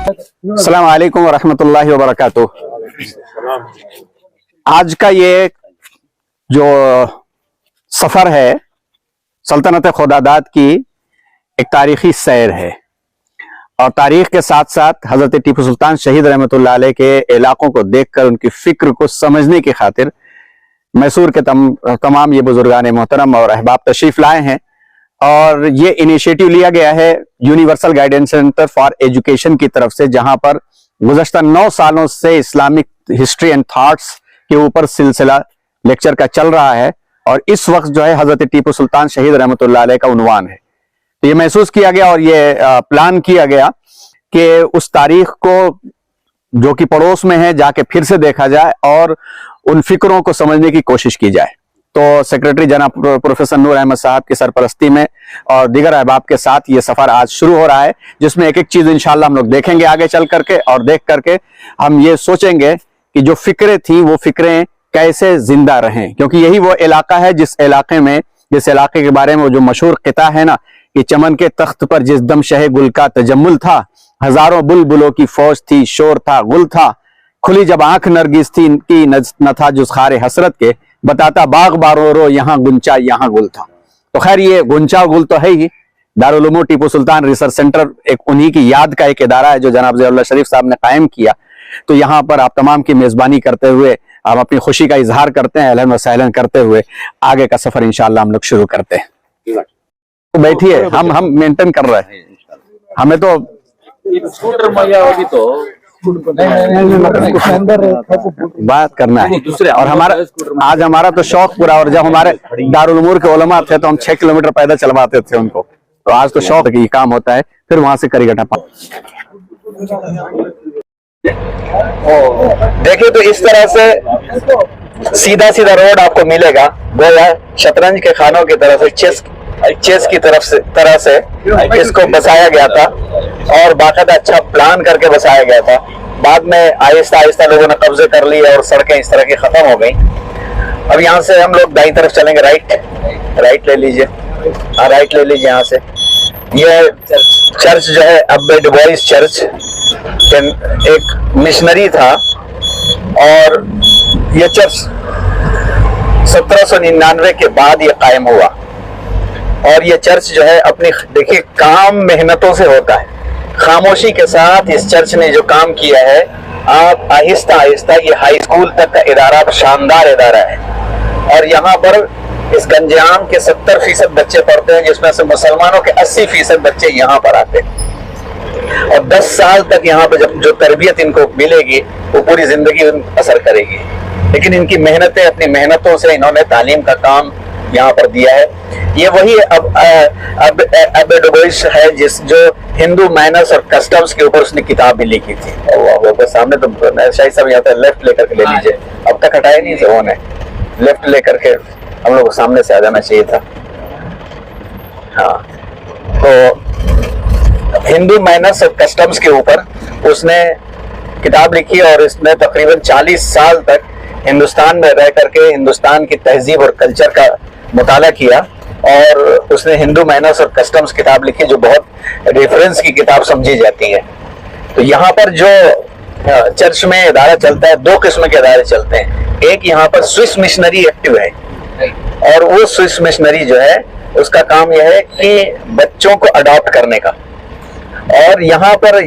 अस्सलाम वालेकुम वरहमतुल्लाहि वबरकातुह। आज का ये जो सफर है सल्तनत खुदादाद की एक तारीखी सैर है और तारीख के साथ साथ हजरत टीपू सुल्तान शहीद रहमतुल्लाह अलैह के इलाकों को देखकर उनकी फिक्र को समझने की खातिर मैसूर के तमाम ये बुजुर्गान मोहतरम और अहबाब तशरीफ लाए हैं और ये इनिशिएटिव लिया गया है universal guidance centre for education की तरफ से, जहां पर गुज़श्ता 9 सालों से इस्लामिक हिस्ट्री एंड थॉट्स के ऊपर सिलसिला लेक्चर का चल रहा है और इस वक्त जो है हजरत टीपू सुल्तान शहीद रहमतुल्लाह अलैह का उन्वान है। तो ये महसूस किया गया और ये प्लान किया गया कि उस तारीख को जो कि पड़ोस में है जाके फिर से देखा जाए और उन फिक्रों को समझने की कोशिश की जाए। तो सेक्रेटरी जनाब प्रोफेसर नूर अहमद साहब की सरपरस्ती में और दीगर अहबाब के साथ ये सफर आज शुरू हो रहा है, जिसमें एक एक चीज इंशाल्लाह हम लोग देखेंगे आगे चल करके और देख करके हम ये सोचेंगे कि जो फिक्रें थी वो फिक्रें कैसे जिंदा रहें, क्योंकि यही वो इलाका है जिस इलाके के बारे में जो मशहूर किता है ना कि चमन के तख्त पर जिस दम शह गुल का तजम्मुल था, हजारों बुलबुलों की फौज थी, शोर था, गुल था, खुली जब आंख नरगिस थी इनकी न था जुस खारे हसरत के, बताता बाग बारो रो यहाँ गुंचा यहाँ गुल था। तो खैर ये गुंचा गुल तो है ही। दारुल उलूम टीपू सुल्तान रिसर्च सेंटर एक उन्हीं की याद का एक इदारा है जो जनाब ज़ियाउल्लाह शरीफ साहब ने कायम किया। तो यहाँ पर आप तमाम की मेजबानी करते हुए हम अपनी खुशी का इजहार करते हैं, अहलन व सहलन करते हुए आगे का सफर इंशाअल्लाह हम लोग शुरू करते हैं। तो बैठिए, हम मेंटेन कर रहे हैं, हमें तो बात करना है दूसरे और आज हमारा तो शौक पूरा। और जब हमारे दारुल उमूर के उलमा थे तो हम 6 किलोमीटर पैदल चलवाते थे उनको, तो आज तो शौक की काम होता है। फिर वहां से करीगटा देखिए तो इस तरह से सीधा सीधा रोड आपको मिलेगा, गोया शतरंज के खानों की तरफ से चेस की तरह से इसको बसाया गया था और बाकायदा अच्छा प्लान करके बसाया गया था। बाद में आहिस्ता आहिस्ता लोगों ने कब्जे कर लिए और सड़कें इस तरह की खत्म हो गई। अब यहाँ से हम लोग दाईं तरफ चलेंगे, राइट ले लीजिए, हाँ राइट ले लीजिए। यहाँ से ये चर्च जो है अब्बे डुबोइस चर्च एक मिशनरी था और ये चर्च 1799 के बाद ये कायम हुआ और ये चर्च जो है अपनी देखिए काम मेहनतों से होता है, खामोशी के साथ इस चर्च ने जो काम किया है। आप आहिस्ता आहिस्ता ये हाई स्कूल तक का इदारा शानदार इदारा है और यहाँ पर इस गंजाम के 70% बच्चे पढ़ते हैं, जिसमें से मुसलमानों के 80% बच्चे यहाँ पर आते हैं और 10 साल तक यहाँ पर जब जो तरबियत इनको मिलेगी वो पूरी जिंदगी असर करेगी। लेकिन इनकी मेहनतें, अपनी मेहनतों से इन्होंने तालीम का काम यहाँ पर दिया है। ये वही अब डुबोइस है जो हिंदू मैनर्स और कस्टम्स के ऊपर उसने किताब भी लिखी थी। और सामने तो शायद सब यहाँ पे लेफ्ट लेकर के ले लीजिए, अब तक हटाए नहीं थे उन्होंने, लेफ्ट लेकर के हम लोग सामने से आ जाना चाहिए था। हाँ, तो हिंदू मैनर्स और कस्टम्स के ऊपर उसने किताब लिखी और इसने तकरीबन 40 साल तक हिंदुस्तान में रह करके हिंदुस्तान की तहजीब और कल्चर का मुताला किया और उसने हिंदू मैनर्स और कस्टम्स किताब लिखी जो बहुत रेफरेंस की किताब समझी जाती है। तो यहाँ पर जो चर्च में इदारा चलता है, 2 किस्म के इदारे चलते हैं। एक यहाँ पर स्विस मिशनरी एक्टिव है और वो स्विस मिशनरी जो है उसका काम यह है कि बच्चों को अडॉप्ट करने का, और यहाँ पर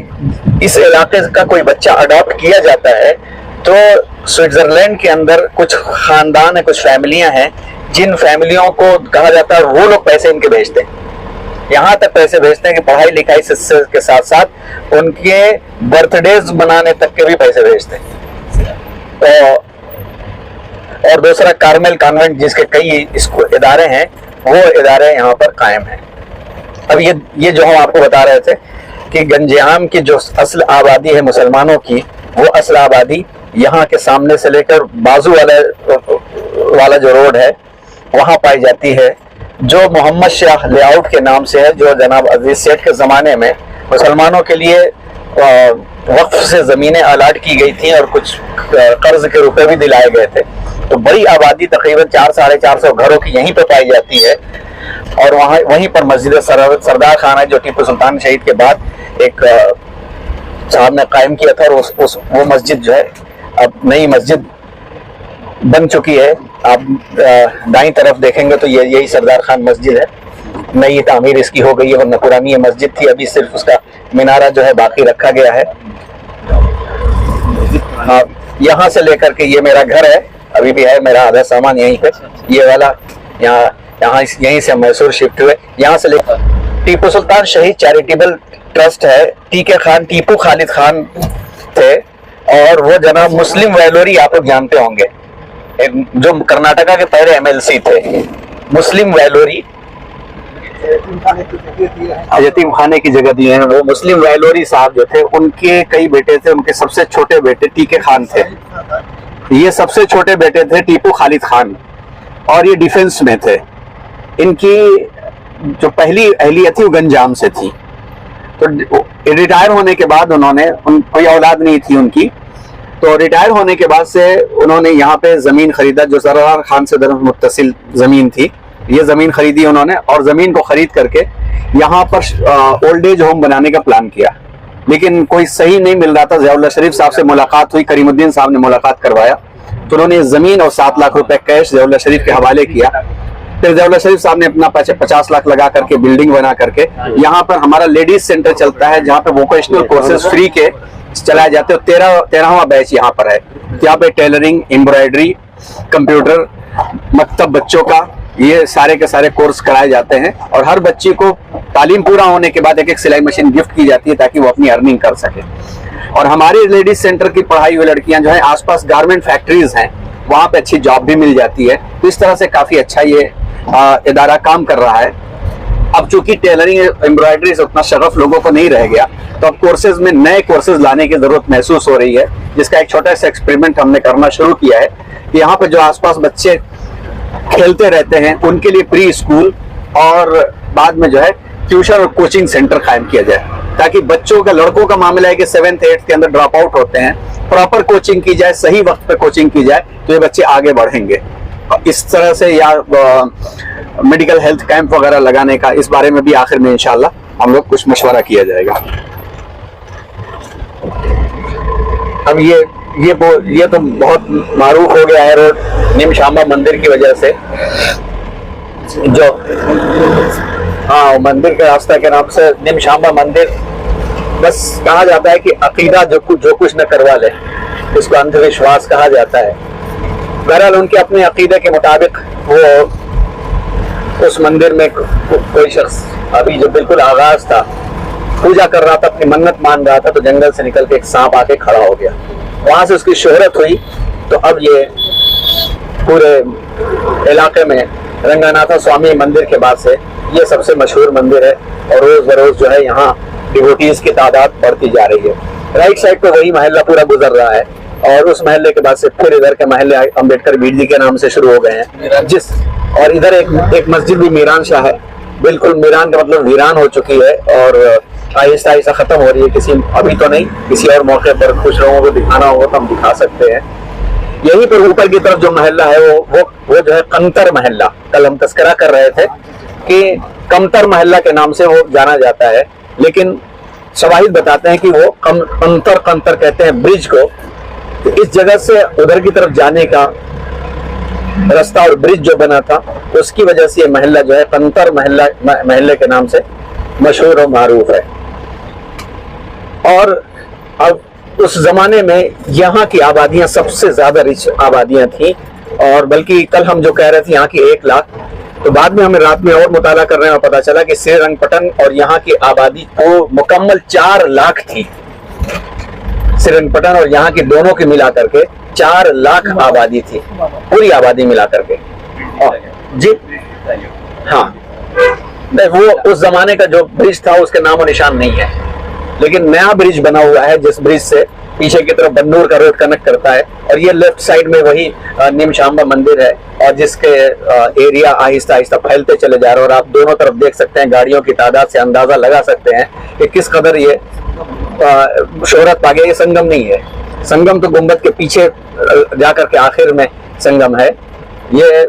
इस इलाके का कोई बच्चा अडॉप्ट किया जाता है तो स्विट्जरलैंड के अंदर कुछ खानदान है, कुछ फैमिलियां हैं जिन फैमिलियों को कहा जाता है वो लोग पैसे इनके भेजते हैं, यहाँ तक पैसे भेजते हैं कि पढ़ाई लिखाई के साथ साथ उनके बर्थडेज मनाने तक के भी पैसे भेजते हैं। तो और दूसरा कार्मेल कॉन्वेंट जिसके कई इदारे हैं, वो इदारे यहाँ पर कायम हैं। अब ये जो हम आपको बता रहे थे कि गंजाम की जो असल आबादी है मुसलमानों की, वो असल आबादी यहाँ के सामने से लेकर बाजू वाला जो रोड है वहाँ पाई जाती है, जो मोहम्मद शाह लेआउट के नाम से है, जो जनाब अजीज सेठ के ज़माने में मुसलमानों के लिए वक्फ से ज़मीनें अलाट की गई थी और कुछ कर्ज के रुपए भी दिलाए गए थे। तो बड़ी आबादी तकरीबन 400-450 घरों की यहीं पर पाई जाती है और वहीं पर मस्जिद सरदार खाना है जो टीपू सुल्तान शहीद के बाद एक साहब ने कायम किया था, और वो मस्जिद जो है अब नई मस्जिद बन चुकी है। आप दाईं तरफ देखेंगे तो यही सरदार खान मस्जिद है, नई तामीर इसकी हो गई है, वरना पुरानी ये मस्जिद थी, अभी सिर्फ उसका मीनारा जो है बाकी रखा गया है। यहाँ से लेकर के ये मेरा घर है, अभी भी है, मेरा आधा सामान यहीं पे, ये वाला यहाँ यहीं से मैसूर शिफ्ट हुए। यहाँ से लेकर टीपू सुल्तान शहीद चैरिटेबल ट्रस्ट है, टीपू खालिद खान थे, और वो जनाब मुस्लिम वैलोरी आप लोग जानते होंगे, जो कर्नाटका के पहले एमएलसी थे, मुस्लिम वैलोरी, यतीम खाने की जगह दी है। वो मुस्लिम वैलोरी साहब जो थे, उनके कई बेटे थे, उनके सबसे छोटे बेटे टीके खान थे, ये सबसे छोटे बेटे थे टीपू खालिद खान, और ये डिफेंस में थे। इनकी जो पहली अहलियत थी वो गंजाम से थी, तो रिटायर होने के बाद कोई औलाद नहीं थी उनकी, तो रिटायर होने के बाद से उन्होंने यहाँ पे जमीन खरीदा, जो सरदार खान से दरअसल मुत्तसिल जमीन थी, ये जमीन खरीदी उन्होंने, और जमीन को खरीद करके यहाँ पर ओल्ड एज होम बनाने का प्लान किया, लेकिन कोई सही नहीं मिल रहा था। ज़ियाउल्लाह शरीफ साहब से मुलाकात हुई, करीमुद्दीन साहब ने मुलाकात करवाया, तो उन्होंने जमीन और 7 लाख रुपए कैश ज़ियाउल्लाह शरीफ के हवाले किया। फिर ज़ियाउल्लाह शरीफ साहब ने अपना 50 लाख लगा करके बिल्डिंग बना करके यहाँ पर हमारा लेडीज सेंटर चलता है, जहाँ पे वोकेशनल कोर्सेज फ्री के चलाए जाते हैं। 13वां बैच यहाँ पर है, यहाँ पे टेलरिंग, एम्ब्रॉयडरी, कंप्यूटर, मकतब बच्चों का, ये सारे के सारे कोर्स कराए जाते हैं, और हर बच्ची को तालीम पूरा होने के बाद एक सिलाई मशीन गिफ्ट की जाती है ताकि वो अपनी अर्निंग कर सके। और हमारे लेडीज सेंटर की पढ़ाई हुई लड़कियां जो है, आसपास गारमेंट फैक्ट्रीज हैं, वहां पे अच्छी जॉब भी मिल जाती है। तो इस तरह से काफी अच्छा ये इदारा काम कर रहा है। अब चूंकि टेलरिंग, एम्ब्रॉयडरी से उतना शगफ लोगों को नहीं रह गया, तो अब कोर्सेज में नए कोर्सेज लाने की जरूरत महसूस हो रही है, जिसका एक छोटा सा एक्सपेरिमेंट हमने करना शुरू किया है कि यहाँ पे जो आसपास बच्चे खेलते रहते हैं उनके लिए प्री स्कूल और बाद में जो है ट्यूशन और कोचिंग सेंटर कायम किया जाए, ताकि बच्चों का, लड़कों का मामला है कि 7th 8th के अंदर ड्रॉप आउट होते हैं, प्रॉपर कोचिंग की जाए, सही वक्त पे कोचिंग की जाए, तो ये बच्चे आगे बढ़ेंगे। इस तरह से या मेडिकल हेल्थ कैंप वगैरह लगाने का, इस बारे में भी आखिर में इंशाल्लाह हम लोग कुछ मशवरा किया जाएगा। अब ये तो बहुत मारूफ हो गया है रोड, निमशांबा मंदिर की वजह से, जो मंदिर के रास्ता के नाम से निमशांबा मंदिर, बस कहा जाता है कि अकीदा जो कुछ न करवा ले, इसको अंधविश्वास कहा जाता है। बहरहाल उनके अपने अकीदे के मुताबिक वो उस मंदिर में कोई शख्स अभी जो बिल्कुल आगाज था, पूजा कर रहा था, अपनी मन्नत मान रहा था, तो जंगल से निकल के एक सांप आके खड़ा हो गया, वहां से उसकी शोहरत हुई। तो अब ये पूरे इलाके में रंगनाथा स्वामी मंदिर के बाद से ये सबसे मशहूर मंदिर है, और रोज बरोज जो है यहाँ डिवोटीज की तादाद बढ़ती जा रही है। राइट साइड पे वही महल्ला पूरा गुजर रहा है, और उस महल्ले के बाद से फिर इधर के महल्ले अम्बेडकर बीड़ी के नाम से शुरू हो गए हैं, और इधर एक मस्जिद भी मीरान शाह है, बिल्कुल मीरान का मतलब वीरान हो चुकी है, और आहिस्ता आहिस्ता खत्म हो रही है। अभी तो नहीं, किसी और मौके पर कुछ लोगों को दिखाना होगा तो हम दिखा सकते हैं। यहीं पर ऊपर की तरफ जो महल्ला है वो जो है कंतर महल्ला, कल हम तस्करा कर रहे थे कि कंतर महल्ला के नाम से वो जाना जाता है, लेकिन शवाहिद बताते हैं कि वो कंतर कहते हैं ब्रिज को। तो इस जगह से उधर की तरफ जाने का रास्ता और ब्रिज जो बना था, उसकी वजह से ये महल्ला जो है कंतर महल्ले के नाम से मशहूर और मारूफ है। और अब उस जमाने में यहाँ की आबादियां सबसे ज्यादा रिच आबादियां थी, और बल्कि कल हम जो कह रहे थे यहाँ की 1 लाख, तो बाद में हमें रात में और मुताला करने में पता चला कि श्रीरंगपटन और यहाँ की आबादी को मुकम्मल 4 लाख थी। श्रीरंगपटन और यहाँ की दोनों की मिला करके 4 लाख आबादी थी, पूरी आबादी मिला करके। जी हाँ, वो उस जमाने का जो ब्रिज था उसके नामो निशान नहीं है, लेकिन नया ब्रिज बना हुआ है, जिस ब्रिज से पीछे की तरफ बन्नूर का रोड कनेक्ट करता है, और ये लेफ्ट साइड में वही निमशांबा मंदिर है, और जिसके एरिया आहिस्ता आहिस्ता फैलते चले जा रहे हैं। और आप दोनों तरफ देख सकते हैं, गाड़ियों की तादाद से अंदाजा लगा सकते हैं कि किस कदर ये शोहरत पा गया। ये संगम नहीं है, संगम तो गुंबद के पीछे जाकर के आखिर में संगम है। ये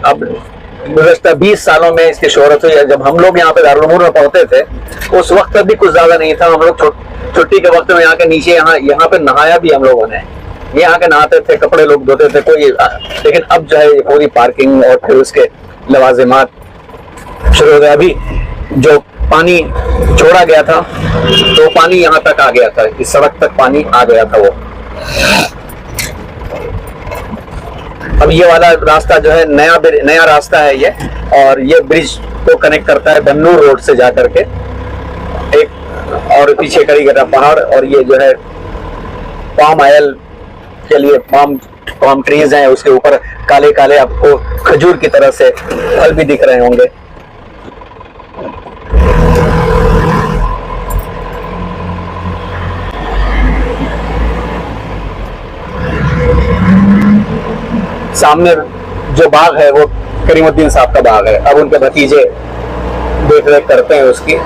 अब गुज़श्ता 20 सालों में इसकी शोहरत हुई है। जब हम लोग यहाँ पे दारुल उलूम में पढ़ते थे उस वक्त भी कुछ ज्यादा नहीं था। हम लोग छुट्टी के वक्त में यहाँ के नीचे यहाँ पे नहाया भी हम लोगों ने, यहाँ के नहाते थे, कपड़े लोग धोते थे कोई। लेकिन अब जो है ये पूरी पार्किंग और फिर उसके लवाजिमात शुरू हो गया। अभी जो पानी छोड़ा गया था तो पानी यहाँ तक आ गया था, इस सड़क तक पानी आ गया था वो। अब ये वाला रास्ता जो है नया रास्ता है ये, और ये ब्रिज को कनेक्ट करता है बन्नूर रोड से जाकर के एक, और पीछे करीगटा पहाड़, और ये जो है पाम ऑयल के लिए पाम ट्रीज हैं, उसके ऊपर काले काले आपको खजूर की तरह से फल भी दिख रहे होंगे। सामने जो बाग है वो करीमुद्दीन साहब का बाग है। अब उनके भतीजे देख रेख करते हैं उसकी।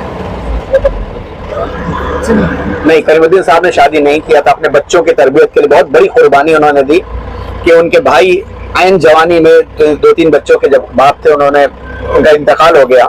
नहीं, करीमुद्दीन साहब ने शादी नहीं किया था। अपने बच्चों की तरबियत के लिए बहुत बड़ी कुर्बानी उन्होंने दी कि उनके भाई आयन जवानी में 2-3 बच्चों के जब बाप थे, उनका इंतकाल हो गया,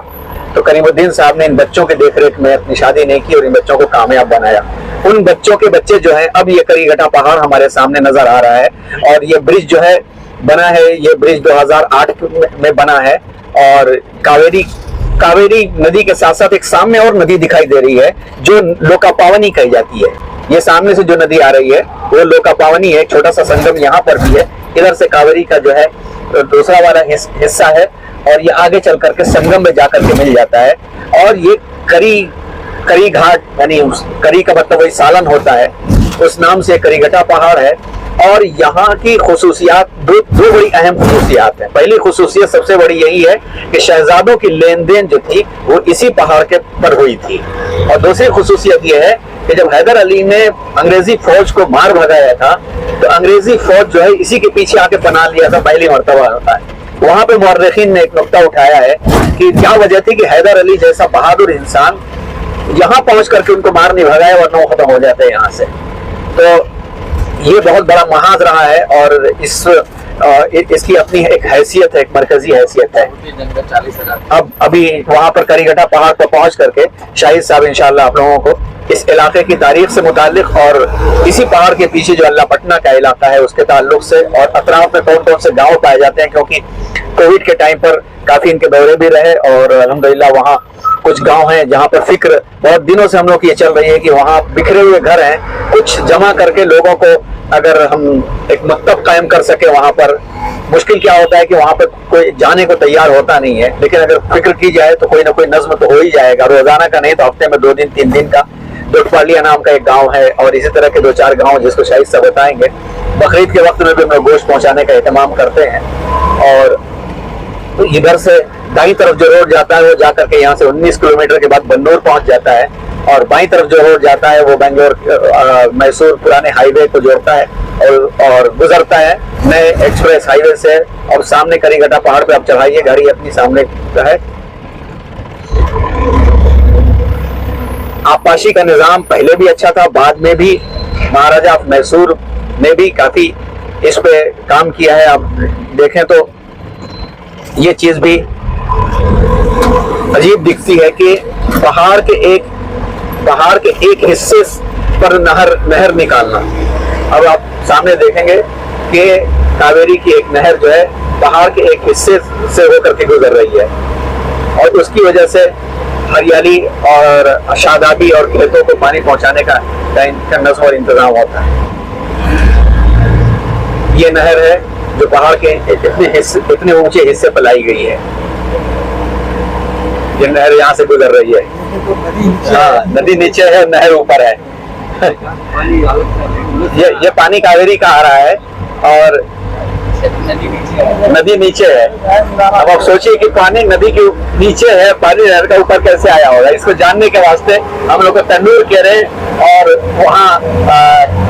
तो करीमुद्दीन साहब ने इन बच्चों के देखरेख में अपनी शादी नहीं की और इन बच्चों को कामयाब बनाया। उन बच्चों के बच्चे जो है, अब ये करीगटा पहाड़ हमारे सामने नजर आ रहा है, और ये ब्रिज जो है बना है, ये ब्रिज 2008 में बना है। और कावेरी नदी के साथ साथ एक सामने और नदी दिखाई दे रही है जो लोकापावनी कही जाती है। ये सामने से जो नदी आ रही है वो लोकापावनी है। छोटा सा संगम यहाँ पर भी है। इधर से कावेरी का जो है दूसरा वाला हिस्सा है, और ये आगे चल करके संगम में जाकर के मिल जाता है। और ये करी घाट, यानी करी का मतलब वही सालन होता है, उस नाम से करीगटा पहाड़ है। और यहाँ की खुसूसियात दो बड़ी अहम खुसूसियात हैं। पहली खुसूसियत सबसे बड़ी यही है कि शहजादों की लेन देन जो थी वो इसी पहाड़ के पर हुई थी। और दूसरी खुसूसियत यह है कि जब हैदर अली ने अंग्रेजी फौज को मार भगाया था तो अंग्रेजी फौज जो है इसी के पीछे आके पनाह लिया था, पहली मर्तबा होता है। वहां पे मुअर्रिखीन ने एक नुक्ता उठाया है कि क्या वजह थी कि हैदर अली जैसा बहादुर इंसान यहाँ पहुंच करके उनको मार नहीं भगाया, वरना वो खत्म हो जाते हैं यहाँ से। तो ये बहुत बड़ा महाज रहा है, और इसकी अपनी एक हैसियत है, एक मरकजी हैसियत है। अब अभी वहां पर करीगटा पहाड़ पर पहुंच करके शाहिद साहब इंशाअल्लाह आप लोगों को इस इलाके की तारीख से मुतालिक और इसी पहाड़ के पीछे जो अल्लाह पटना का इलाका है उसके ताल्लुक से, और अतराफ में कौन कौन से गांव पाए जाते हैं, क्योंकि कोविड के टाइम पर काफी इनके दौरे भी रहे, और अल्हम्दुलिल्लाह वहाँ कुछ गांव हैं जहाँ पर फिक्र बहुत दिनों से हम लोग ये चल रही है कि वहाँ बिखरे हुए घर हैं, कुछ जमा करके लोगों को अगर हम एक मकतब कायम कर सके वहाँ पर। मुश्किल क्या होता है कि वहाँ पर कोई जाने को तैयार होता नहीं है, लेकिन अगर फिक्र की जाए तो कोई ना कोई नज्म तो हो ही जाएगा। रोजाना का नहीं तो हफ्ते में 2 दिन 3 दिन का। दुटपालिया नाम का एक गांव है, और इसी तरह के 2-4 गांव जिसको शायद सब बताएंगे। बकरीद के वक्त में भी हम लोग गोश्त पहुंचाने का एहतमाम करते हैं। और इधर से दाईं तरफ जो रोड जाता है वो जाकर के यहाँ से 19 किलोमीटर के बाद बन्नूर पहुंच जाता है, और बाईं तरफ जो रोड जाता है वो बेंगलोर मैसूर पुराने हाईवे को जोड़ता है और गुजरता है नए एक्सप्रेस हाईवे से। और सामने करीगटा पहाड़ पे आप चढ़ाइए गाड़ी अपनी, सामने है। आबपाशी का निजाम पहले भी अच्छा था, बाद में भी महाराजा मैसूर ने भी काफी इस पे काम किया है। आप देखें तो ये चीज भी अजीब दिखती है कि पहाड़ के एक हिस्से पर नहर निकालना। अब आप सामने देखेंगे कि कावेरी की एक नहर जो है पहाड़ के एक हिस्से से होकर के गुजर रही है, और उसकी वजह से हरियाली और शादाबी और खेतों को पानी पहुंचाने का नज़्म और इंतजाम होता है। ये नहर है जो पहाड़ के इतने ऊंचे हिस्से पर लाई गई है। ये नहर यहाँ से गुजर रही है। हाँ, नदी नीचे है और नहर ऊपर है। ये पानी कावेरी का आ रहा है और नदी नीचे है। अब आप सोचिए कि पानी नदी के नीचे है, पानी नहर का ऊपर कैसे आया होगा। इसको जानने के वास्ते हम लोग को तंदूर कह रहे और वहाँ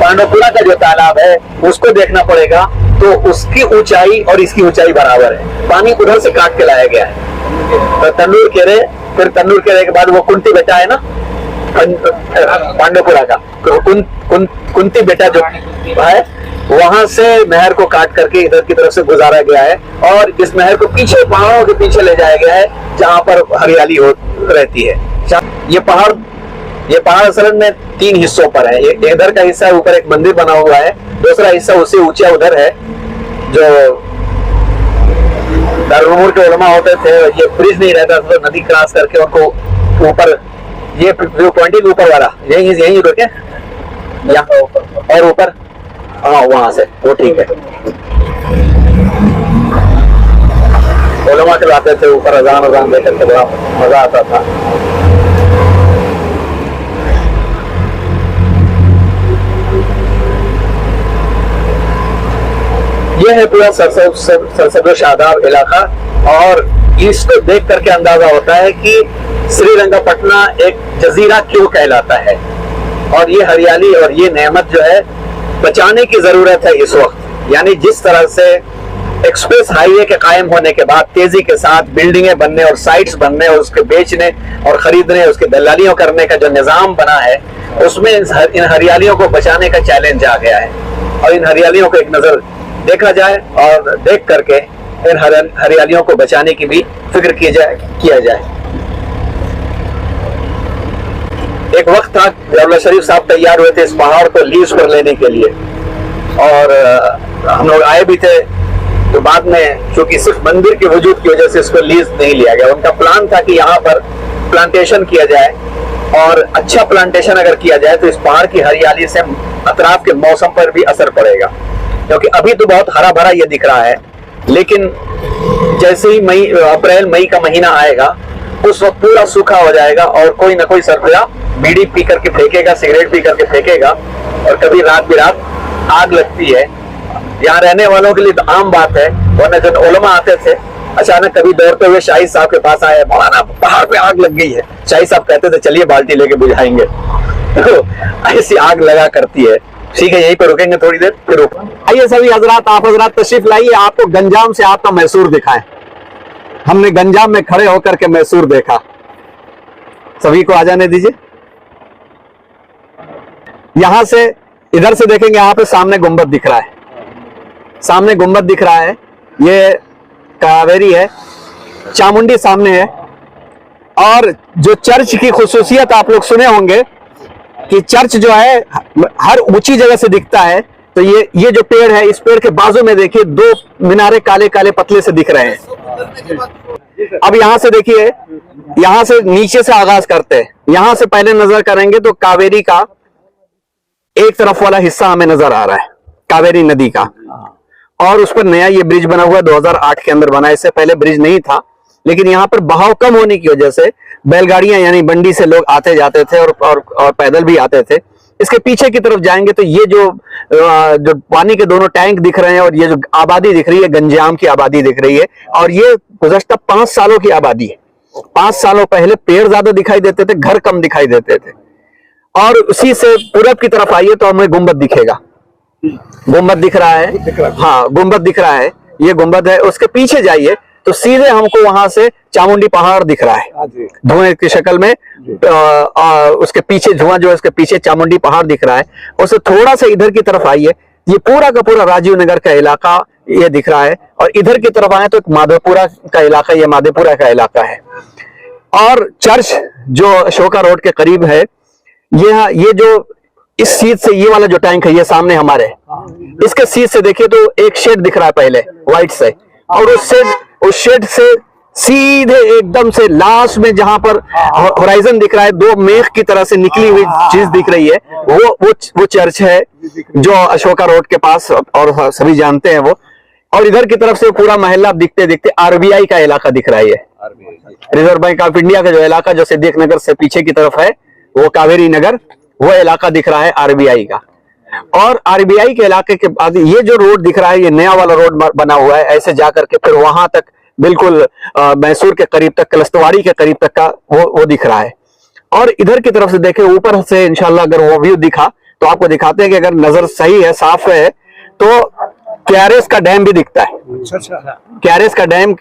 पांडवपुरा का जो तालाब है उसको देखना पड़ेगा। तो उसकी ऊंचाई और इसकी ऊंचाई बराबर है। पानी उधर से काट के लाया गया है। तो तंदूर कह रहे, फिर तंदूर कहने के बाद वो कुंती बेटा है ना पांडवपुरा का, कुंती बेटा जो है वहां से नहर को काट करके इधर की तरफ से गुजारा गया है और इस नहर को पीछे पहाड़ों के पीछे ले जाया गया है जहां पर हरियाली रहती है। ये पहाड़ असल में 3 हिस्सों पर है। इधर का हिस्सा ऊपर एक मंदिर बना हुआ है, दूसरा हिस्सा उससे ऊंचा उधर है जो दारुल उमूर के उलमा होते थे। ये ब्रिज नहीं रहता तो नदी क्रॉस करके उनको ऊपर, ये व्यू पॉइंट ऊपर वाला यही रुके या और ऊपर, हाँ वहां से वो ठीक है। उलमा के आते थे ऊपर, अजान देकर के बड़ा मजा आता था। यह है पूरा सरसब्ज़ शादाब इलाका और इसको देख करके अंदाजा होता है कि श्रीरंगपटना एक जजीरा क्यों कहलाता है। और ये हरियाली और ये नेमत जो है बचाने की जरूरत है इस वक्त। यानी जिस तरह से एक्सप्रेस हाईवे के कायम होने के बाद तेजी के साथ बिल्डिंगें बनने और साइट्स बनने और उसके बेचने और खरीदने, उसके दलालियों करने का जो निजाम बना है, उसमें इन हरियालियों को बचाने का चैलेंज आ गया है। और इन हरियालियों को एक नजर देखा जाए और देख करके इन हरियालियों को बचाने की भी फिक्र किया जाए। एक वक्त था जब शरीफ साहब तैयार हुए थे इस पहाड़ को लीज पर लेने के लिए और हम लोग आए भी थे, तो बाद में चूंकि सिर्फ मंदिर के वजूद की वजह से इसको लीज नहीं लिया गया। उनका प्लान था कि यहाँ पर प्लांटेशन किया जाए और अच्छा प्लांटेशन अगर किया जाए तो इस पहाड़ की हरियाली से अतराफ के मौसम पर भी असर पड़ेगा, क्योंकि अभी तो बहुत हरा भरा ये दिख रहा है, लेकिन जैसे ही अप्रैल मई का महीना आएगा उस वक्त पूरा सूखा हो जाएगा और कोई ना कोई सरफरा बीड़ी पी करके फेंकेगा, सिगरेट पी करके फेंकेगा और कभी रात बिरात आग लगती है। यहाँ रहने वालों के लिए तो आम बात है, वरना जब उलमा आते थे अचानक कभी दौड़ते हुए शाहिद साहब के पास आए, मौलाना पहाड़ पे आग लग गई है। शाहिद साहब कहते थे चलिए बाल्टी लेके बुझाएंगे। तो ऐसी आग लगा करती है। ठीक है, यहीं पर रुकेंगे थोड़ी देर, फिर आइए सभी हजरात, आप हजरात तशरीफ लाइए, आपको गंजाम से आपका मैसूर दिखाएं। हमने गंजाम में खड़े होकर के मैसूर देखा। सभी को आ जाने दीजिए। यहां से इधर से देखेंगे, यहां पे सामने गुंबद दिख रहा है, सामने गुंबद दिख रहा है, ये कावेरी है, चामुंडी सामने है। और जो चर्च की खुसूसियत आप लोग सुने होंगे कि चर्च जो है हर ऊंची जगह से दिखता है, तो ये जो पेड़ है, इस पेड़ के बाजू में देखिए 2 मीनारे काले काले पतले से दिख रहे हैं। अब यहां से देखिए, यहां से नीचे से आगाज करते हैं। यहां से पहले नजर करेंगे तो कावेरी का एक तरफ वाला हिस्सा हमें नजर आ रहा है, कावेरी नदी का, और उस पर नया ये ब्रिज बना हुआ है, 2008 के अंदर बना। इससे पहले ब्रिज नहीं था, लेकिन यहाँ पर बहाव कम होने की वजह से बैलगाड़ियां यानी बंडी से लोग आते जाते थे और पैदल भी आते थे। इसके पीछे की तरफ जाएंगे तो ये जो पानी के दोनों टैंक दिख रहे हैं और ये जो आबादी दिख रही है, गंजाम की आबादी दिख रही है, और ये गुज़श्ता 5 सालों की आबादी है। 5 सालों पहले पेड़ ज्यादा दिखाई देते थे, घर कम दिखाई देते थे। और उसी से पूरब की तरफ आइए तो हमें गुंबद दिखेगा। गुंबद दिख रहा है, हाँ गुंबद दिख रहा है, ये गुंबद है। उसके पीछे जाइए तो सीधे हमको वहां से चामुंडी पहाड़ दिख रहा है धुएं की शक्ल में। उसके पीछे धुआं जो है, उसके पीछे चामुंडी पहाड़ दिख रहा है। उससे थोड़ा सा इधर की तरफ आइए, ये पूरा का पूरा राजीव नगर का इलाका ये दिख रहा है। और इधर की तरफ आए तो एक माधोपुरा का इलाका, ये माधेपुरा का इलाका है। और चर्च जो अशोका रोड के करीब है, ये जो इस सीट से ये वाला जो टैंक है, ये सामने हमारे, इसके सीट से देखिए तो एक शेड दिख रहा है पहले व्हाइट से, और उस शेड से सीधे एकदम से लास्ट में जहां पर होराइजन दिख रहा है, 2 मेघ की तरह से निकली हुई चीज दिख रही है, वो चर्च है जो अशोका रोड के पास, और सभी जानते हैं वो। और इधर की तरफ से पूरा महल्ला दिखते दिखते आरबीआई का इलाका दिख रहा है, रिजर्व बैंक ऑफ इंडिया का जो इलाका जो सिद्दीक नगर से पीछे की तरफ है, वो कावेरी नगर, वो इलाका दिख रहा है आरबीआई का। और आरबीआई के इलाके के बाद ये जो रोड दिख रहा है, ये नया वाला रोड बना हुआ है, ऐसे जाकर के फिर वहां तक बिल्कुल मैसूर के करीब तक, कलस्तवाड़ी के करीब तक का वो दिख रहा है। और इधर की तरफ से देखें, ऊपर से इंशाल्लाह अगर वो व्यू दिखा तो आपको दिखाते हैं कि अगर नजर सही है, साफ है, तो क्यारेस का डैम भी दिखता है। क्यारेस का डैम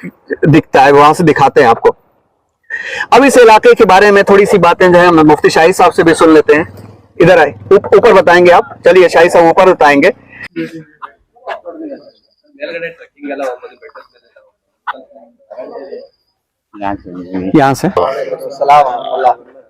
दिखता है, वहां से दिखाते हैं आपको। अब इस इलाके के बारे में थोड़ी सी बातें जो है हम मुफ्ती शाहिद साहब से भी सुन लेते हैं। इधर आए, ऊपर बताएंगे आप। चलिए शाहिद साहब ऊपर बताएंगे। यहाँ से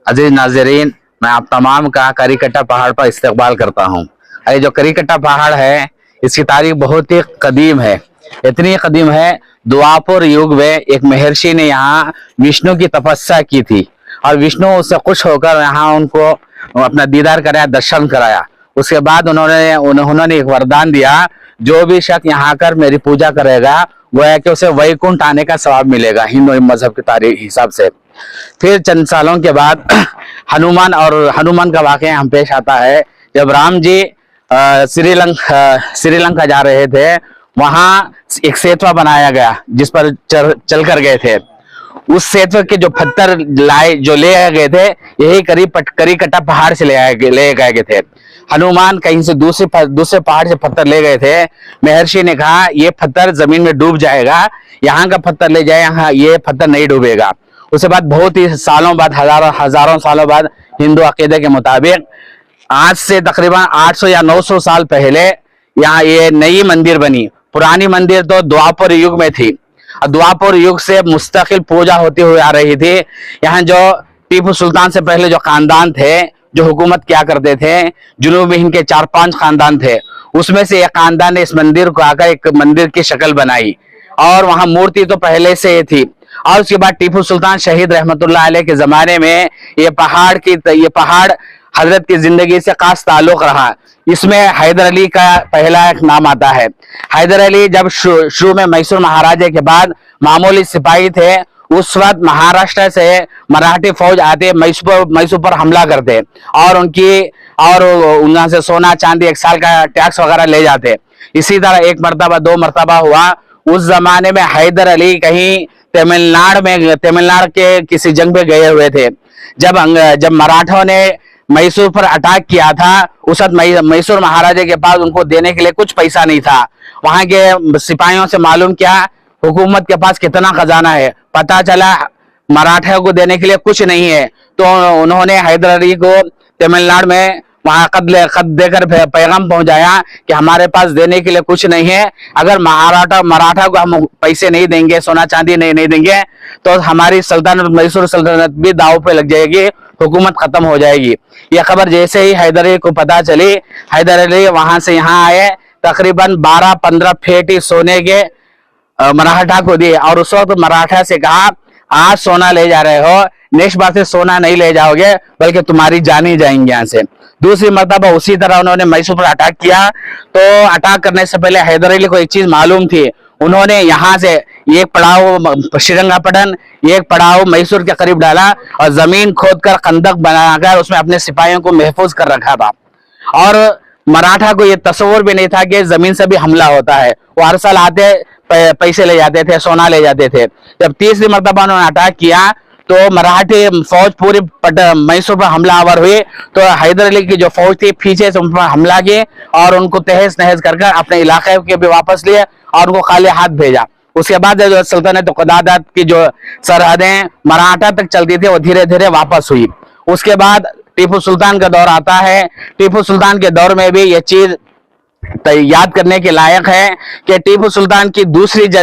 अजीज नाजरीन, मैं आप तमाम का करीकट्टा पहाड़ पर इस्तकबाल करता हूँ। ये जो करीकट्टा पहाड़ है, इसकी तारीख बहुत ही कदीम है। इतनी कदीम है, द्वापर युग में एक महर्षि ने यहाँ विष्णु की तपस्या की थी और विष्णु उससे खुश होकर यहाँ उनको अपना दीदार कराया, दर्शन कराया। उसके बाद उन्होंने एक वरदान दिया, जो भी शख्स यहाँ आकर मेरी पूजा करेगा गोया कि उसे वैकुंठ आने का सवाब मिलेगा, हिंदू मजहब की तारीख हिसाब से। फिर चंद सालों के बाद हनुमान का वाकया हम पेश आता है। जब राम जी श्रीलंका जा रहे थे, वहां एक सेतुआ बनाया गया जिस पर चल कर गए थे। उस सेतुए के जो पत्थर ले गए थे, यही करीकट्टा पहाड़ से ले गए थे। हनुमान कहीं से दूसरे पहाड़ से पत्थर ले गए थे। महर्षि ने कहा ये पत्थर जमीन में डूब जाएगा, यहाँ का पत्थर ले जाए, यहाँ ये पत्थर नहीं डूबेगा। उसके बाद बहुत ही सालों बाद, हजारों सालों बाद, हिंदू अकीदे के मुताबिक आज से तकरीबन 800 या 900 साल पहले यहाँ ये नई मंदिर बनी। पुरानी मंदिर तो द्वापर युग में थी। द्वापर युग से मुस्तकिल पूजा होती हुई आ रही थी। यहाँ जो टीपू सुल्तान से पहले जो खानदान थे, जो हुकूमत क्या करते थे, जुनूब हिंद के 4-5 खानदान थे, उसमें से एक खानदान ने इस मंदिर को आकर एक मंदिर की शक्ल बनाई और वहां मूर्ति तो पहले से ही थी। और उसके बाद टीपू सुल्तान शहीद रहमतुल्लाह अलैह के जमाने में ये पहाड़ हजरत की जिंदगी से खास ताल्लुक रहा। इसमें हैदर अली का पहला एक नाम आता है। हैदर अली जब शुरू में मैसूर महाराजे के बाद मामूली सिपाही थे, उस वक्त महाराष्ट्र से मराठी फौज आते मैसूर पर हमला करते और उनसे से सोना चांदी 1 साल का टैक्स वगैरह ले जाते। इसी तरह 1 मरतबा 2 मरतबा हुआ। उस जमाने में हैदर अली कहीं तमिलनाडु के किसी जंग में गए हुए थे। जब मराठों ने मैसूर पर अटैक किया था, उस वक्त मैसूर महाराजे के पास उनको देने के लिए कुछ पैसा नहीं था। वहां के सिपाहियों से मालूम किया हुकूमत के पास कितना खजाना है, पता चला मराठा को देने के लिए कुछ नहीं है। तो उन्होंने हैदर अली को तमिलनाडु में वहां खत देकर पैगाम पहुंचाया कि हमारे पास देने के लिए कुछ नहीं है, अगर मराठा को हम पैसे नहीं देंगे, सोना चांदी नहीं देंगे, तो हमारी सल्तनत, मैसूर सल्तनत भी दाव पे लग जाएगी, हुकूमत खत्म हो जाएगी। यह खबर जैसे ही हैदर अली को पता चली, हैदर अली वहां से यहाँ आए, तकरीबन 12-15 फेटी सोने के मराठा को दिए और उस वक्त मराठा से कहा आज सोना ले जा रहे हो, नेक्स्ट बार से सोना नहीं ले जाओगे बल्कि तुम्हारी जान ही जाएंगे यहाँ से। दूसरी मर्तबा उसी तरह उन्होंने मैसूर पर अटैक किया। तो अटैक करने से पहले हैदर अली को एक चीज मालूम थी, उन्होंने यहाँ से एक पड़ाव श्रीरंगापटन, एक पड़ाव मैसूर के करीब डाला और जमीन खोदकर खंदक बनाकर उसमें अपने सिपाहियों को महफूज कर रखा था। और मराठा को यह तस्वुर भी नहीं था कि जमीन से भी हमला होता है। वो हर साल आते, पैसे ले जाते थे, सोना ले जाते थे। जब तीसरी मर्तबा उन्होंने अटैक किया तो मराठी फौज पूरी मैसूर पर हमलावर हुई। तो हैदर अली की जो फौज थी पीछे से उन पर हमला किए और उनको तहस नहस कर अपने इलाके के भी वापस लिए और उनको खाली हाथ भेजा। उसके बाद जो सल्तनत क़ुदात की जो सरहदें मराठा तक चलती थी वो धीरे धीरे वापस हुई। उसके बाद टीपू सुल्तान का दौर आता है। टीपू सुल्तान के दौर में भी यह चीज याद करने के लायक है कि टीपू सुल्तान की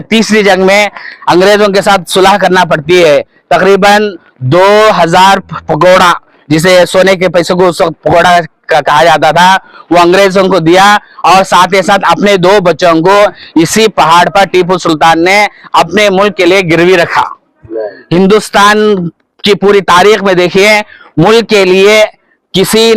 तीसरी जंग में अंग्रेजों के साथ सुलह करना पड़ती है। तकरीबन 2000 पगोड़ा, जिसे सोने के पैसों को उस वक्त पगोड़ा कहा जाता था, वो अंग्रेजों को दिया और साथ ही साथ अपने 2 बच्चों को इसी पहाड़ पर टीपू सुल्तान ने अपने मुल्क के लिए गिरवी रखा। हिंदुस्तान की पूरी तारीख में देखिए, मुल्क के लिए किसी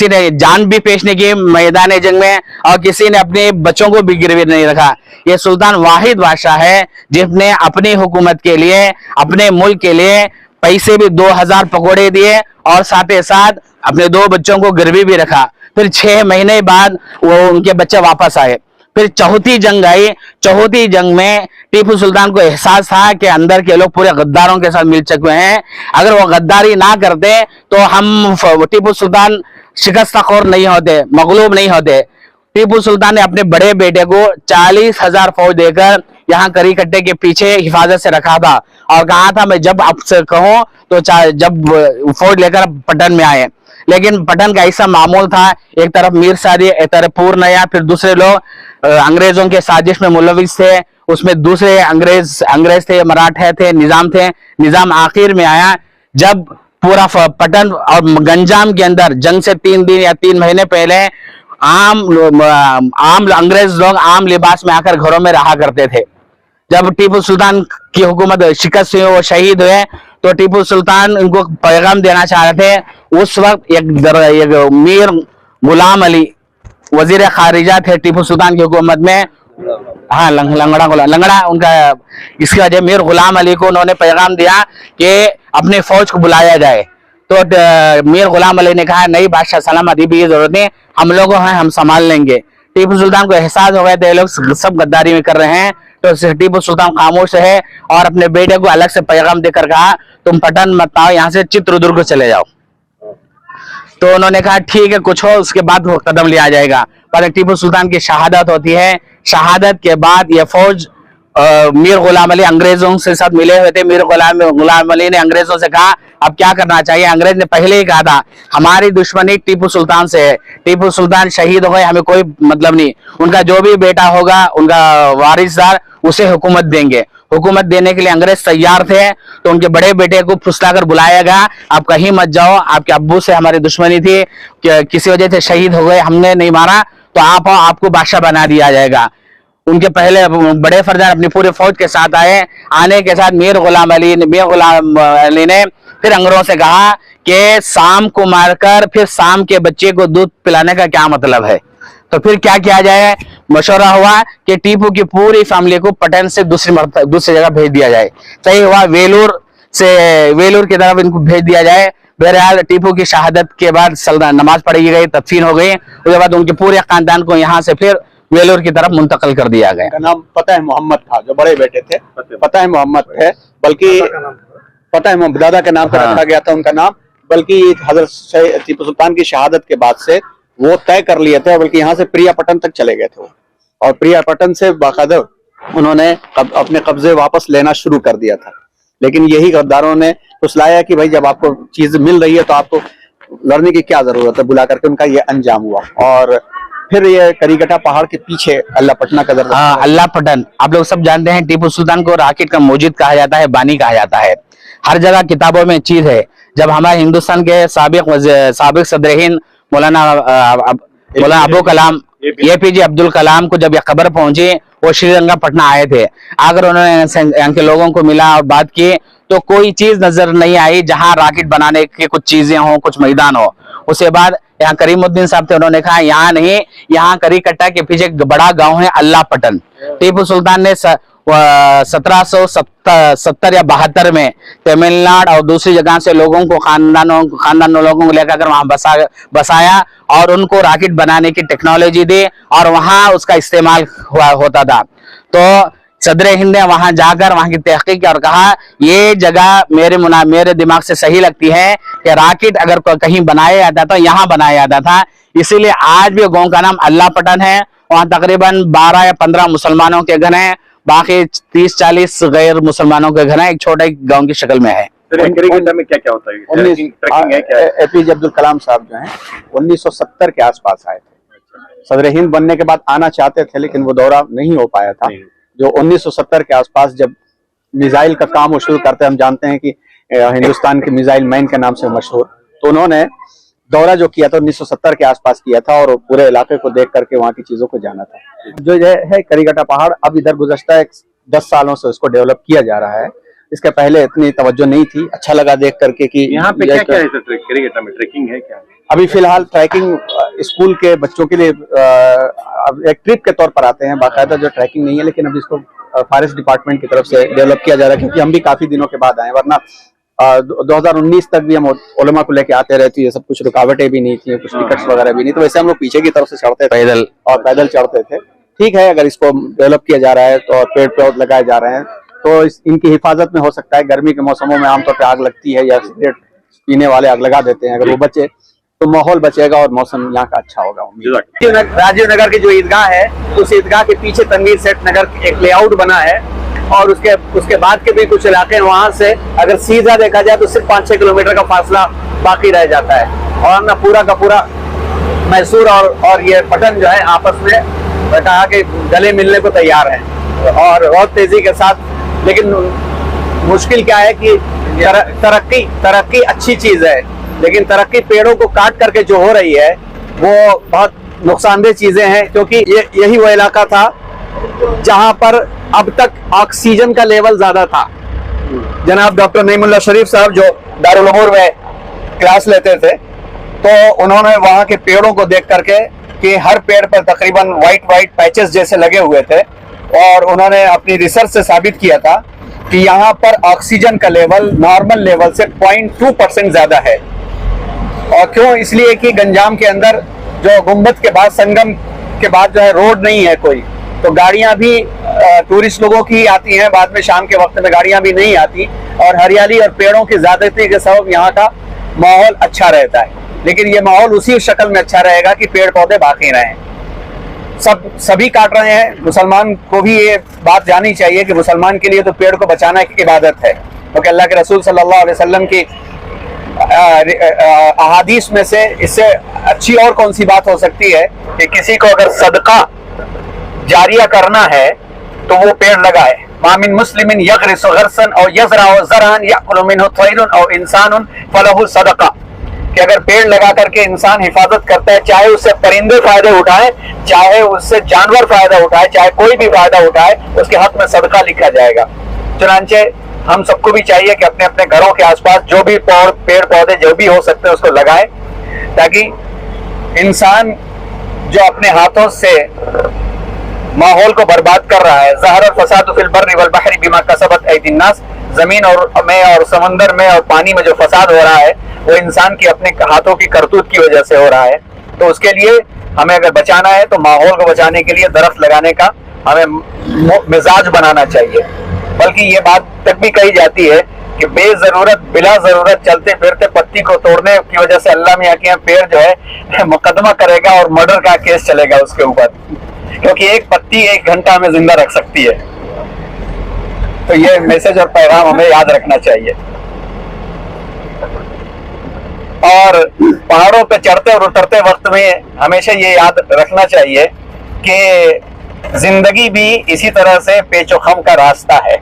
ने जान भी पेशने की मैदान जंग में और किसी ने अपने बच्चों को भी गिरवी नहीं रखा। ये सुल्तान वाहिद बादशाह है जिसने अपनी हुकूमत के लिए, अपने मुल्क के लिए पैसे भी 2000 पकौड़े दिए और साथ ही साथ अपने 2 बच्चों को गिरवी भी रखा। फिर 6 महीने बाद वो उनके बच्चे वापस आए। फिर चौथी जंग आई। चौथी जंग में टीपू सुल्तान को एहसास था कि अंदर के लोग पूरे गद्दारों के साथ मिल चुके हैं, अगर वो गद्दारी ना करते तो हम टीपू सुल्तान शिकस्तखोर नहीं होते, मगलूब नहीं होते। टीपू सुल्तान ने अपने बड़े बेटे को 40,000 फौज देकर यहाँ करीकट्टे के पीछे हिफाजत से रखा था और कहा था मैं जब आपसे कहूं तो जब फौज लेकर पटन में आए। लेकिन पठान का ऐसा मामूल था, एक तरफ मीर सादी, एक तरफ पूर्णया, फिर दूसरे लोग अंग्रेजों के साजिश में मुलविस थे, उसमें दूसरे अंग्रेज थे, मराठे थे, निजाम थे। निजाम आखिर में आया जब पूरा पठान और गंजाम के अंदर जंग से 3 दिन या 3 महीने पहले आम अंग्रेज लोग आम लिबास में आकर घरों में रहा करते थे। जब टीपू सुल्तान की हुकूमत शिकस्त हुई, वो शहीद हुए, तो टीपू सुल्तान उनको पैगाम देना चाह रहे थे। उस वक्त एक मीर गुलाम अली वजीर खारिजा थे टीपू सुल्तान की हुकूमत में। हाँ, लंगड़ा उनका, इसकी वजह मीर गुलाम अली को उन्होंने पैगाम दिया कि अपने फौज को बुलाया जाए। तो मीर गुलाम अली ने कहा नहीं बादशाह सलाम, अभी भी जरूरत नहीं, हम लोग हैं, हम संभाल लेंगे। टीपू सुल्तान को एहसास हो गया था ये लोग सब गद्दारी में कर रहे हैं, तो टीपू सुल्तान खामोश है और अपने बेटे को अलग से पैगाम देकर कहा तुम पठान मत आओ, यहाँ से चित्रदुर्ग चले जाओ। तो उन्होंने कहा ठीक है, कुछ हो उसके बाद वो कदम लिया जाएगा। पर टीपू सुल्तान की शहादत होती है। शहादत के बाद ये फौज मीर गुलाम अली अंग्रेजों से साथ मिले हुए थे। मीर गुलाम अली ने अंग्रेजों से कहा अब क्या करना चाहिए। अंग्रेज ने पहले ही कहा था हमारी दुश्मनी टीपू सुल्तान से है, टीपू सुल्तान शहीद हो गए, हमें कोई मतलब नहीं, उनका जो भी बेटा होगा, उनका वारिसदार, उसे हुकूमत देंगे। हुकूमत देने के लिए अंग्रेज तैयार थे। तो उनके बड़े बेटे को फुसलाकर बुलाया गया, आप कहीं मत जाओ, आपके अब्बू से हमारी दुश्मनी थी, किसी वजह से शहीद हो गए, हमने नहीं मारा, तो आप आओ, आपको बादशाह बना दिया जाएगा। उनके पहले बड़े फर्जंद अपनी पूरी फौज के साथ आए। आने के साथ मीर गुलाम अली ने फिर अंग्रेजों से कहा कि शाम को मारकर फिर शाम के बच्चे को दूध पिलाने का क्या मतलब है। तो फिर क्या किया जाए, मशवरा हुआ कि टीपू की पूरी फैमिली को पठान से दूसरी जगह भेज दिया जाए। सही हुआ, वेलूर की तरफ इनको भेज दिया जाए। बहरहाल टीपू की शहादत के बाद नमाज पढ़ी गई, तदफीन हो गई। उसके बाद उनके पूरे खानदान को यहाँ से फिर वेलूर की तरफ मुंतकिल कर दिया गया। नाम फतेह मोहम्मद था, जो बड़े बेटे थे फतेह मोहम्मद थे, बल्कि फतेह मोहम्मद दादा के नाम पर रखा गया था उनका नाम, बल्कि हजरत टीपू सुल्तान की शहादत के बाद से वो तय कर लिए थे, बल्कि यहाँ से प्रियापटन तक चले गए थे वो, और प्रियापटन से बाकायदा उन्होंने अपने कब्जे वापस लेना शुरू कर दिया था। लेकिन यही गद्दारों ने फुसलाया कि भाई जब आपको चीज मिल रही है तो आपको लड़ने की क्या जरूरत है, बुला करके उनका ये अंजाम हुआ। और फिर ये करीकटा पहाड़ के पीछे अल्लाह पटना का दरवाजा। हाँ, अल्लाह पटन, आप लोग सब जानते हैं टीपू सुल्तान को राकिट का मौजिद कहा जाता है, बानी कहा जाता है। हर जगह किताबों में चीज है। जब हमारे हिंदुस्तान के साबिक सदर हिंद मौलाना अबू कलाम APJ अब्दुल कलाम को जब यह खबर पहुंची, वो श्रीरंगपटना आए थे। अगर उन्होंने यहाँ के लोगों को मिला और बात की तो कोई चीज नजर नहीं आई जहां रॉकेट बनाने की कुछ चीजें हो, कुछ मैदान हो। उसके बाद यहाँ करीमुद्दीन साहब थे, उन्होंने कहा यहाँ नहीं, यहाँ करीकट्टा के पीछे एक बड़ा गांव है अल्लाह पटन। टीपू सुल्तान ने 1770 या 72 में तमिलनाडु और दूसरी जगह से लोगों को खानदान लोगों को लेकर वहां बसाया और उनको रॉकेट बनाने की टेक्नोलॉजी दी और वहां उसका इस्तेमाल होता था। तो सदर हिंद ने वहां जाकर वहां की तहकीक की और कहा ये जगह मेरे दिमाग से सही लगती है कि रॉकेट अगर कहीं बनाया जाता तो यहाँ बनाया जाता था। इसीलिए आज भी गांव का नाम अल्लाह पटन है। वहां तकरीबन 12 या 15 मुसलमानों के घर हैं, बाकी 30-40 गैर मुसलमानों के घर हैं, एक छोटे गांव की शक्ल में है। में क्या क्या होता है? APJ अब्दुल कलाम साहब जो हैं 1970 के आसपास आए थे। सदर हिंद बनने के बाद आना चाहते थे, लेकिन वो दौरा नहीं हो पाया था। जो 1970 के आसपास जब मिसाइल का काम वो शुरू करते हैं, हम जानते हैं कि हिंदुस्तान के मिसाइल मैन के नाम से मशहूर, तो उन्होंने दौरा जो किया था 1970 के आसपास किया था और पूरे इलाके को देख करके वहाँ की चीजों को जाना था। जो ये है करीकटा पहाड़, अब इधर गुज़श्ता 10 सालों से उसको डेवलप किया जा रहा है। इसके पहले इतनी तवज्जो नहीं थी। अच्छा लगा देख करके कि यहाँ पे क्या क्या है करीकटा में? ट्रैकिंग है क्या? अभी फिलहाल ट्रैकिंग स्कूल के बच्चों के लिए एक ट्रिप के तौर पर आते हैं, बाकायदा जो ट्रैकिंग नहीं है, लेकिन अभी इसको फॉरेस्ट डिपार्टमेंट की तरफ से डेवलप किया जा रहा है, क्योंकि हम भी काफी दिनों के बाद आए, वरना 2019 तक भी हम उलमा को लेके आते रहे थे। ये सब कुछ रुकावटें भी नहीं थी, कुछ टिकट्स वगैरह भी नहीं, तो वैसे हम लोग पीछे की तरफ से चढ़ते थे, पैदल चढ़ते थे। ठीक है, अगर इसको डेवलप किया जा रहा है तो पेड़ पौधे लगाए जा रहे हैं तो इनकी हिफाजत में हो सकता है। गर्मी के मौसमों में आमतौर पर आग लगती है या सिगरेट पीने वाले आग लगा देते हैं, अगर वो बचे तो माहौल बचेगा और मौसम यहाँ का अच्छा होगा। राजीव नगर की जो ईदगाह है, उस ईदगाह के पीछे तनवीर सेठ नगर एक लेआउट बना है और उसके बाद के भी कुछ इलाके हैं। वहां से अगर सीधा देखा जाए तो सिर्फ 5-6 किलोमीटर का फासला बाकी रह जाता है, और ना पूरा का पूरा मैसूर और ये पटन जो है आपस में कहा कि गले मिलने को तैयार हैं और बहुत तेजी के साथ। लेकिन मुश्किल क्या है कि तरक्की अच्छी चीज है, लेकिन तरक्की पेड़ों को काट करके जो हो रही है वो बहुत नुकसानदेह चीजें हैं, क्योंकि यही वो इलाका था जहां पर अब तक ऑक्सीजन का लेवल ज्यादा था। जनाब डॉक्टर नईमुल्लाह शरीफ साहब जो दारुल उमूर में क्लास लेते थे, तो उन्होंने वहां के पेड़ों को देख करके कि हर पेड़ पर तकरीबन वाइट पैचेस जैसे लगे हुए थे, और उन्होंने अपनी रिसर्च से साबित किया था कि यहाँ पर ऑक्सीजन का लेवल नॉर्मल लेवल से 0.2% ज्यादा है। और क्यों? इसलिए कि गंजाम के अंदर जो गुंबद के बाद, संगम के बाद जो है रोड नहीं है कोई, तो गाड़ियां भी टूरिस्ट लोगों की आती हैं, बाद में शाम के वक्त में गाड़ियां भी नहीं आती, और हरियाली और पेड़ों की ज्यादती के सबब यहाँ का माहौल अच्छा रहता है। लेकिन ये माहौल उसी शक्ल में अच्छा रहेगा कि पेड़ पौधे बाकी रहें। सभी काट रहे हैं। मुसलमान को भी ये बात जाननी चाहिए कि मुसलमान के लिए तो पेड़ को बचाना एक इबादत है, क्योंकि अल्लाह के रसूल सल्लल्लाहु अलैहि वसल्लम की अहादीस में से इससे अच्छी और कौन सी बात हो सकती है कि किसी को अगर सदका जारिया करना है तो वो पेड़ लगाए। मामिन मुस्लिमिन यगरिसु गरसन और यज़राउ ज़रअन याकुलु मिन्हु तयरुन और इंसानुन फलहु सदका, कि अगर पेड़ लगा करके इंसान हिफाजत करता है, चाहे उससे परिंदे फायदे उठाए, चाहे उससे जानवर फायदा उठाए, चाहे कोई भी फायदा उठाए, उसके हक में सदका लिखा जाएगा। चुनांचे हम सबको भी चाहिए कि अपने अपने घरों के आसपास जो भी पेड़ पौधे जो भी हो सकते हैं उसको लगाएं, ताकि इंसान जो अपने हाथों से माहौल को बर्बाद कर रहा है, ज़हर फसाद फिल बर्रि वल बहरी बिमा कसबत ऐदीन नास, जमीन और समंदर में और पानी में जो फसाद हो रहा है वो इंसान की अपने हाथों की करतूत की वजह से हो रहा है। तो उसके लिए हमें अगर बचाना है तो माहौल को बचाने के लिए दरख्त लगाने का हमें मिजाज बनाना चाहिए। बल्कि ये बात तक भी कही जाती है कि बेजरूरत बिला जरूरत चलते फिरते पत्ती को तोड़ने की वजह से अल्लाह मियां के यहाँ पेड़ जो है मुकदमा करेगा और मर्डर का केस चलेगा उसके ऊपर, क्योंकि एक पत्ती 1 घंटा में जिंदा रख सकती है। तो ये मैसेज और पैगाम हमें याद रखना चाहिए। और पहाड़ों पे चढ़ते और उतरते वक्त में हमेशा ये याद रखना चाहिए कि जिंदगी भी इसी तरह से पेचो खम का रास्ता है,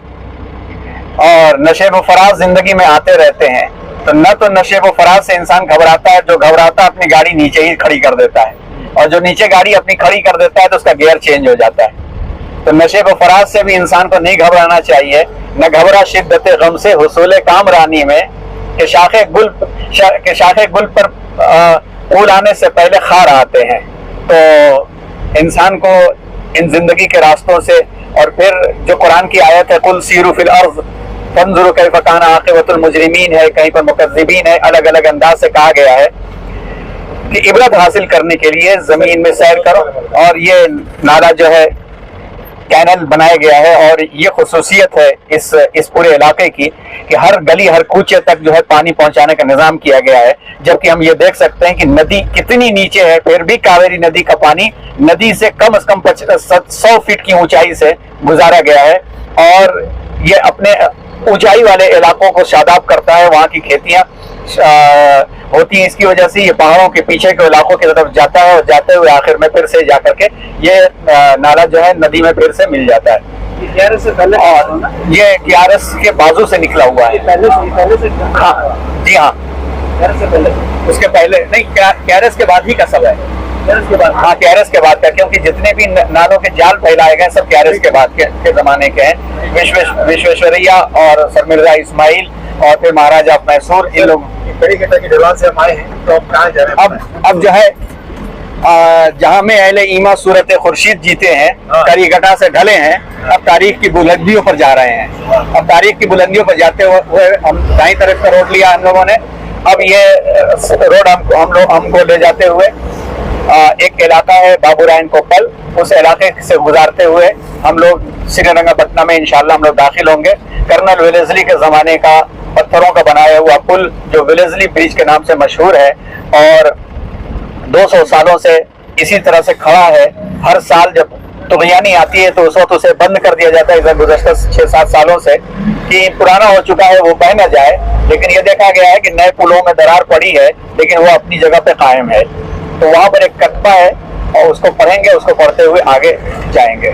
और नशेब फराज जिंदगी में आते रहते हैं। तो न तो नशेब फराज से इंसान घबराता है, जो घबराता है अपनी गाड़ी नीचे ही खड़ी कर देता है, और जो नीचे गाड़ी अपनी खड़ी कर देता है तो उसका गियर चेंज हो जाता है। तो नशेब फराज से भी इंसान को नहीं घबराना चाहिए। न घबरा शिद्दत गम से हुसूल कामरानी में, कि शाखे गुल पर फूल आने से पहले खार आते हैं। तो इंसान को इन जिंदगी के रास्तों से, और फिर जो कुरान की आयत है कुल सीरू फिल अर्ज़ फंजुरू कैफ़ कान आक़िबतुल मुजरिमीन है, कहीं पर मुकज़्ज़िबीन है, अलग अलग अंदाज से कहा गया है कि इबरत हासिल करने के लिए जमीन में सैर करो। और ये नाला जो है कैनल बनाया गया है, और ये खुसूसियत है इस पूरे इलाके की कि हर गली हर कूचे तक जो है पानी पहुंचाने का निजाम किया गया है। जबकि हम ये देख सकते हैं कि नदी कितनी नीचे है, फिर भी कावेरी नदी का पानी नदी से कम से कम 100 फीट की ऊंचाई से गुजारा गया है, और ये अपने ऊंचाई वाले इलाकों को शादाब करता है। वहाँ की खेतियां होती है, इसकी वजह से ये पहाड़ों के पीछे के इलाकों की तरफ जाता है, और जाते हुए आखिर में फिर से जाकर के ये नाला जो है नदी में फिर से मिल जाता है। से पहले और ये क्यारस के बाजू से निकला हुआ है। पहले से हाँ जी हाँ, से पहले उसके पहले नहीं, क्यारस के बाद ही का सब है। के बाद हाँ, क्यारस के बाद का, क्योंकि जितने भी नालों के जाल फैलाए गए सब क्यारस के बाद के जमाने के हैं। विश्वेश्वरैया और सर मिर्जा इस्माइल और फिर महाराजा मैसूर, इन लोग बड़ी घटा की ढलान से हम आए हैं। तो अब कहाँ जा रहे हैं? अब जो है जहाँ में अहले ईमा सूरत खुर्शीद जीते हैं, करीगटा से ढले हैं, अब तारीख की बुलंदियों पर जा रहे हैं। अब तारीख की बुलंदियों पर जाते हुए हम दाईं तरफ का रोड लिया हम लोगों ने। अब ये रोड हमको ले जाते हुए एक इलाका है बाबूरायन कोप्पल, उस इलाके से गुजारते हुए हम लोग श्रीरंगपट्टनम में इंशाल्लाह हम लोग दाखिल होंगे। कर्नल वेलेस्ली के जमाने का पत्थरों का बनाया हुआ पुल जो वेलेस्ली ब्रिज के नाम से मशहूर है, और 200 सालों से इसी तरह से खड़ा है। हर साल जब तुग़यानी आती है तो उस वक्त उसे बंद कर दिया जाता है, गुज़श्ता 6-7 सालों से, कि पुराना हो चुका है वो बह न जाए, लेकिन ये देखा गया है कि नए पुलों में दरार पड़ी है लेकिन वो अपनी जगह पे कायम है। तो वहां पर एक कतबा है और उसको पढ़ेंगे, उसको पढ़ते हुए आगे जाएंगे।